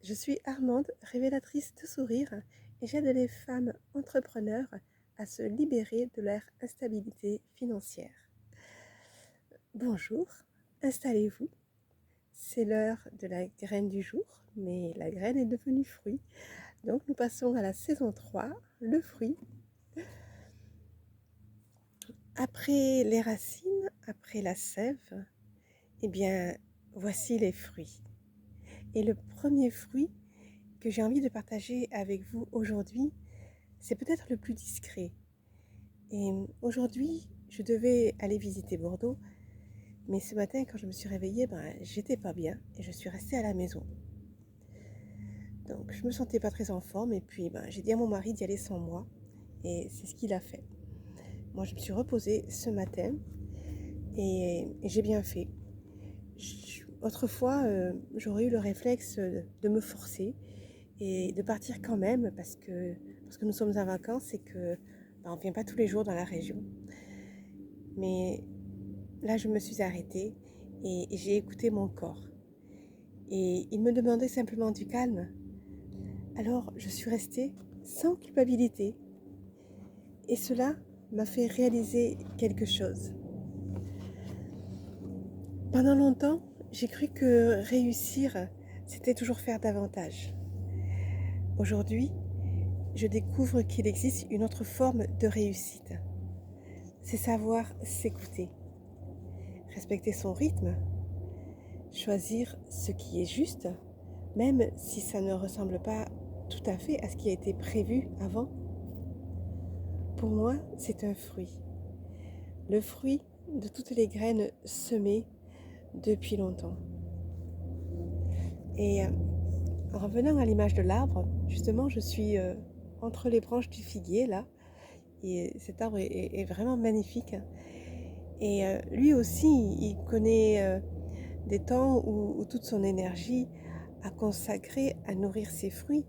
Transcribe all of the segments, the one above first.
Je suis Armande, révélatrice de sourires, et j'aide les femmes entrepreneurs à se libérer de leur instabilité financière. Bonjour, installez-vous. C'est l'heure de la graine du jour, mais la graine est devenue fruit. Donc nous passons à la saison 3, le fruit. Après les racines, après la sève, eh bien, voici les fruits. Et le premier fruit que j'ai envie de partager avec vous aujourd'hui, c'est peut-être le plus discret. Et aujourd'hui, je devais aller visiter Bordeaux, mais ce matin, quand je me suis réveillée, j'étais pas bien et je suis restée à la maison. Donc, je me sentais pas très en forme et puis j'ai dit à mon mari d'y aller sans moi et c'est ce qu'il a fait. Moi, je me suis reposée ce matin et j'ai bien fait. Autrefois, j'aurais eu le réflexe de me forcer et de partir quand même parce que nous sommes en vacances et que on ne vient pas tous les jours dans la région. Mais là, je me suis arrêtée et j'ai écouté mon corps. Et il me demandait simplement du calme. Alors, je suis restée sans culpabilité. Et cela m'a fait réaliser quelque chose. Pendant longtemps, j'ai cru que réussir, c'était toujours faire davantage. Aujourd'hui, je découvre qu'il existe une autre forme de réussite. C'est savoir s'écouter, respecter son rythme, choisir ce qui est juste, même si ça ne ressemble pas tout à fait à ce qui a été prévu avant. Pour moi, c'est un fruit. Le fruit de toutes les graines semées depuis longtemps. Et en revenant à l'image de l'arbre, justement, je suis entre les branches du figuier, là, et cet arbre est vraiment magnifique. Et lui aussi, il connaît des temps où toute son énergie a consacré à nourrir ses fruits.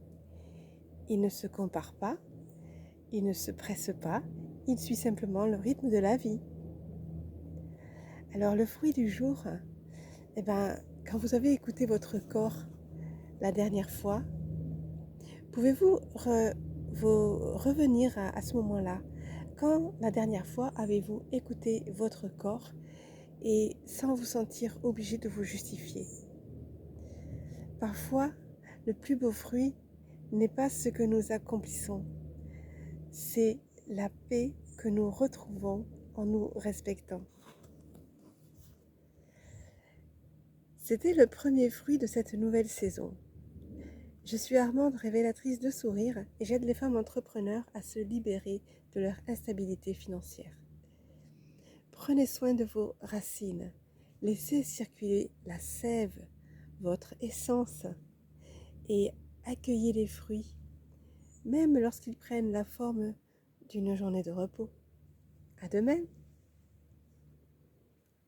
Il ne se compare pas, il ne se presse pas, il suit simplement le rythme de la vie. Alors le fruit du jour, quand vous avez écouté votre corps la dernière fois, pouvez-vous revenir à ce moment-là? Quand la dernière fois avez-vous écouté votre corps et sans vous sentir obligé de vous justifier? Parfois, le plus beau fruit n'est pas ce que nous accomplissons, c'est la paix que nous retrouvons en nous respectant. C'était le premier fruit de cette nouvelle saison. Je suis Armande, révélatrice de sourires, et j'aide les femmes entrepreneurs à se libérer de leur instabilité financière. Prenez soin de vos racines, laissez circuler la sève, votre essence, et accueillez les fruits, même lorsqu'ils prennent la forme d'une journée de repos. À demain!